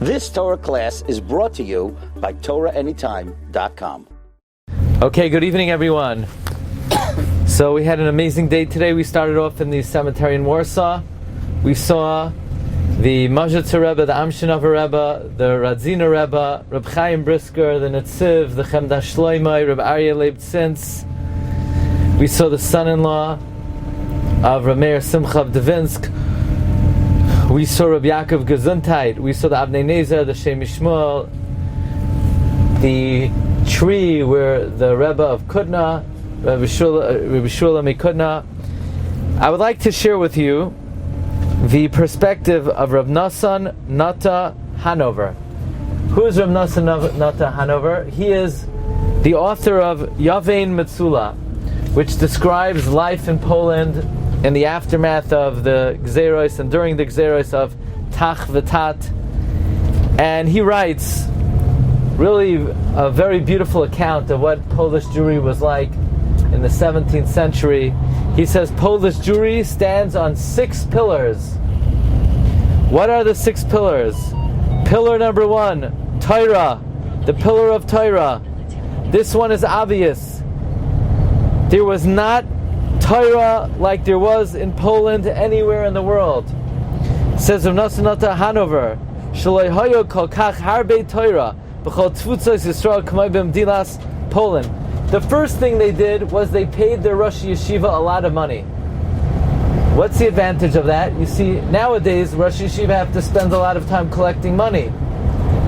This Torah class is brought to you by TorahAnytime.com. Okay, good evening, everyone. So we had an amazing day today. We started off in the cemetery in Warsaw. We saw the Majitzer Rebbe, the Hanover Rebbe, the Radzina Rebbe, Reb Chaim Brisker, the Netziv, the Chemdash Shloimeh, Reb Aryeh Leib Tzintz. We saw the son-in-law of Rabbi Meir Simcha of Devinsk. We saw Rabbi Yaakov Gesundheit. We saw the Avnei Nezer, the Shem Yishmael, the tree where the Rebbe of Kudna, Rabbi Shula Mikudna. I would like to share with you the perspective of Rav Nosson, Nata, Hanover. Who is Rav Nosson, Nata, Hanover? He is the author of Yavein Metzula, which describes life in Poland in the aftermath of the Gzeros and during the Gzeros of Tach V'Tat. And he writes really a very beautiful account of what Polish Jewry was like in the 17th century. He says Polish Jewry stands on 6 pillars. What are the 6 pillars? Pillar number 1, Torah, the pillar of Torah. This one is obvious. There was not Torah like there was in Poland anywhere in the world. Says Rav Nosson Nata Hanover, Shaloi hoyo kol kach harbe Torah b'chol tfutzos Yisrael k'may b'mdilas Poland. The first thing they did was they paid their Rosh Yeshiva a lot of money. What's the advantage of that? You see, nowadays Rosh Yeshiva have to spend a lot of time collecting money.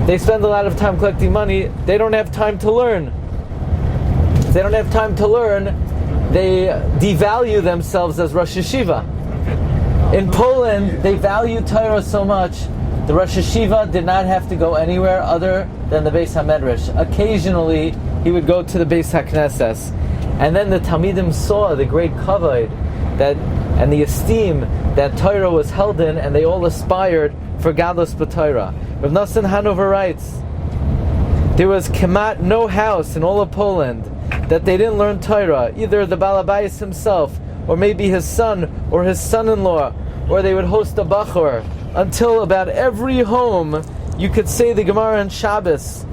They spend a lot of time collecting money. They don't have time to learn. If they don't have time to learn, they devalue themselves as Rosh Yeshiva. In Poland, they value Torah so much, the Rosh Yeshiva did not have to go anywhere other than the Beis HaMedrash. Occasionally, he would go to the Beis HaKnesses. And then the Talmidim saw the great kavod and the esteem that Torah was held in, and they all aspired for Gadlus b'Torah. Rav Nosson Hanover writes, there was kemat no house in all of Poland that they didn't learn Torah, either the Balabayas himself, or maybe his son, or his son-in-law, or they would host a bachur, until about every home you could say the Gemara on Shabbos.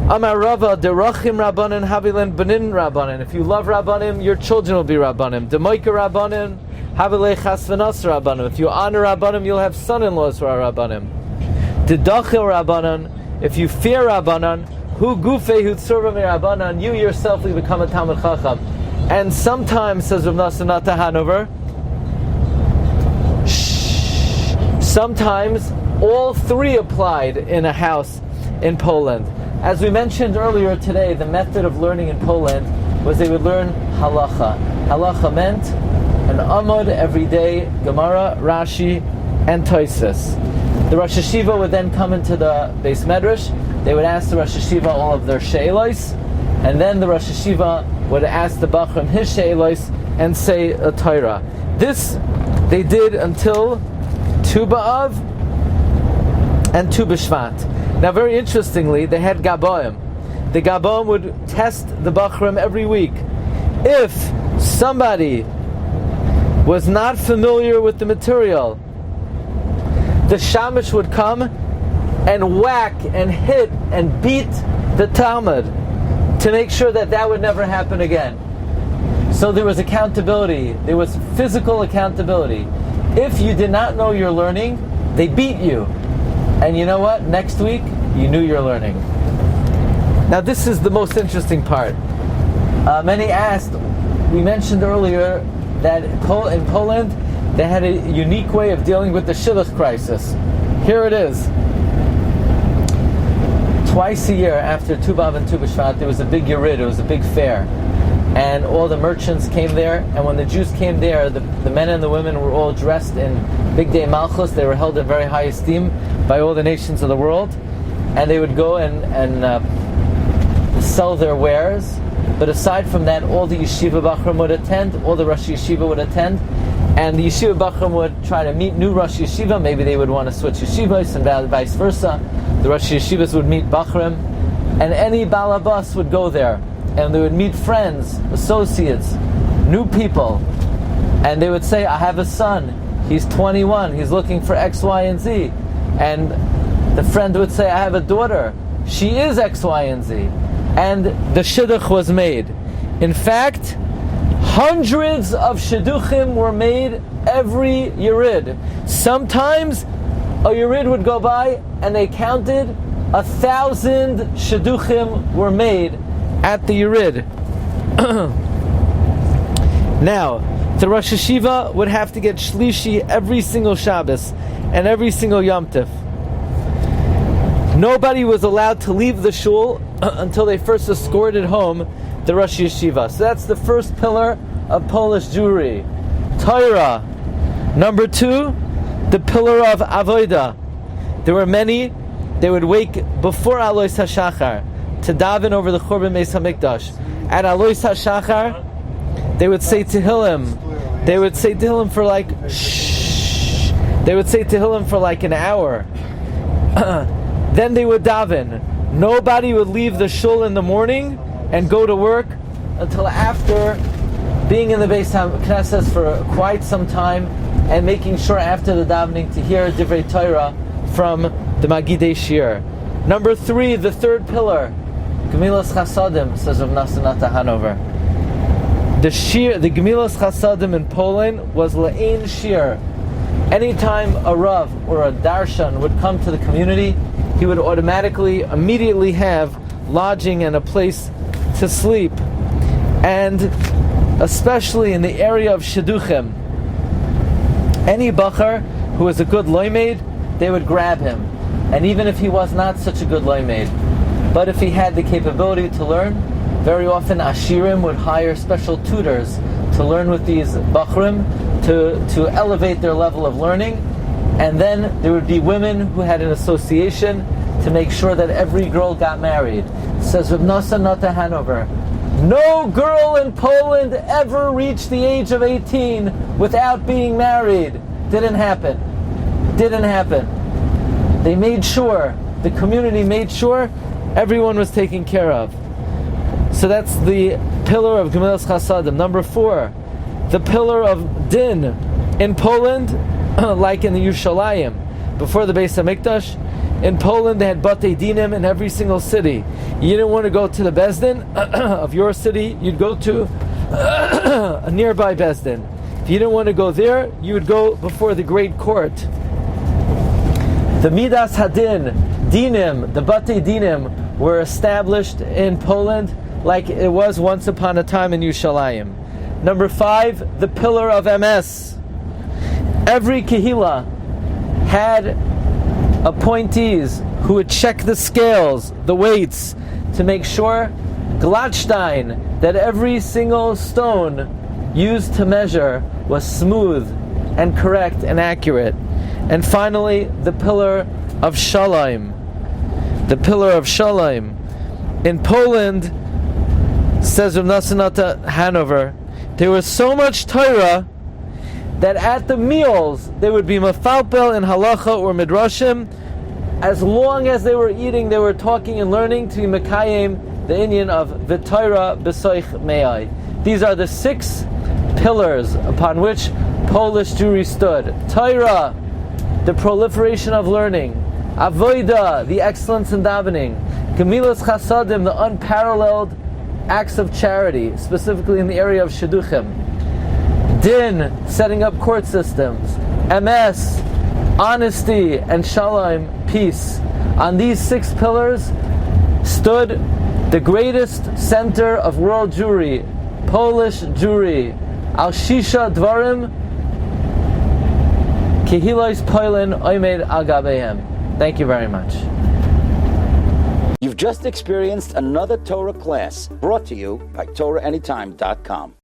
Amar Rava, derachim Rabbanim havilen benin Rabbanim. If you love Rabbanim, your children will be Rabbanim. Demoika Rabbanim havilei chas v'nas Rabbanim. If you honor Rabbanim, you'll have son-in-laws who are Rabbanim. Dedachil Rabbanim. If you fear Rabbanim, hu gufei hu tzurva mi Rabbanim, you yourself will become a Talmid Chacham. And sometimes, says Rav Nosson Nata Hanover, sometimes all 3 applied in a house in Poland. As we mentioned earlier today, the method of learning in Poland was they would learn halacha. Halacha meant an amud every day, Gemara, Rashi, and Tosfos. The Rosh Yeshiva would then come into the Beis Medrash. They would ask the Rosh Yeshiva all of their she'elos, and then the Rosh Yeshiva would ask the Bachram his she'elos and say a Torah. This they did until Tu B'Av and Tu B'Shvat. Now, very interestingly, they had Gaboim. The Gaboim would test the Bachram every week. If somebody was not familiar with the material, the Shamish would come and whack and hit and beat the Talmud to make sure that that would never happen again. So there was accountability. There was physical accountability. If you did not know your learning, they beat you. And you know what? Next week, you knew your learning. Now this is the most interesting part. Many asked, we mentioned earlier that in Poland, they had a unique way of dealing with the Shidduch crisis. Here it is. Twice a year after Tu B'Av and Tu B'Shvat, there was a big Yerid, it was a big fair. And all the merchants came there, and when the Jews came there, the men and the women were all dressed in Big Day Malchus. They were held in very high esteem by all the nations of the world. And they would go and sell their wares. But aside from that, all the Yeshiva Bachram would attend, all the Rosh Yeshiva would attend, and the Yeshiva Bachram would try to meet new Rosh Yeshiva. Maybe they would want to switch Yeshivas and vice versa. The Rosh Yeshivas would meet Bachram, and any Balabas would go there. And they would meet friends, associates, new people. And they would say, I have a son, he's 21, he's looking for X, Y, and Z. And The friend would say, I have a daughter. She is X, Y, and Z. And the Shidduch was made. In fact, hundreds of Shidduchim were made every Yerid. Sometimes a Yerid would go by and they counted 1,000 Shidduchim were made at the Yerid. Now, the Rosh Hashiva would have to get Shlishi every single Shabbos and every single Yom Tif. Nobody was allowed to leave the shul until they first escorted home the Rosh Yeshiva. So that's the first pillar of Polish Jewry. Torah. Number 2, the pillar of Avodah. There were many. They would wake before Alois HaShachar to daven over the Churban Beis HaMikdash. At Alois HaShachar, they would say Tehillim. They would say Tehillim for like shh. They would say Tehillim for like an hour. Then they would daven. Nobody would leave the shul in the morning and go to work until after being in the Beis HaKnesses for quite some time and making sure after the davening to hear Divrei Torah from the Magidei Shiur. Number 3, the third pillar, Gemilas Chasadim, says Rav Nosson Nata Hanover. The Gemilas Chasadim in Poland was Le'ein Shiur. Anytime a Rav or a Darshan would come to the community, he would immediately have lodging and a place to sleep. And especially in the area of Shidduchim, any Bachar who was a good loimed, they would grab him. And even if he was not such a good loimed, but if he had the capability to learn, very often Ashirim would hire special tutors to learn with these Bachrim to elevate their level of learning. And then there would be women who had an association to make sure that every girl got married. Says Rav Nosson Nata Hanover, no girl in Poland ever reached the age of 18 without being married. Didn't happen. They made sure, the community made sure everyone was taken care of. So that's the pillar of Gemilas Chasadim. Number 4, the pillar of Din. In Poland, like in the Yerushalayim, before the Beis HaMikdash, in Poland they had Batei Dinim in every single city. You didn't want to go to the Bezdin of your city, you'd go to a nearby Bezdin. If you didn't want to go there, you would go before the great court. The Midas Hadin, Dinim, the Batei Dinim, were established in Poland like it was once upon a time in Yerushalayim. Number 5, the pillar of MS. Every Kehillah had appointees who would check the scales, the weights, to make sure, Glatstein, that every single stone used to measure was smooth and correct and accurate. And finally, the pillar of Shalom. The pillar of Shalom. In Poland, says Rav Nosson Nata Hanover, there was so much Torah that at the meals they would be mafalpel in halacha or midrashim. As long as they were eating, they were talking and learning to be mekayim the inyan of v'Torah b'soich me'ai. These are the 6 pillars upon which Polish Jewry stood. Torah, the proliferation of learning. Avodah, the excellence in davening. Gemilas Chasadim, the unparalleled acts of charity, specifically in the area of Shidduchim. Din, setting up court systems. MS, honesty, and Shalom, peace. On these 6 pillars stood the greatest center of world Jewry, Polish Jewry. Al Shisha Dvarim, Kehilos Poilin Oimed Al Gabehem. Thank you very much. You've just experienced another Torah class brought to you by TorahAnytime.com.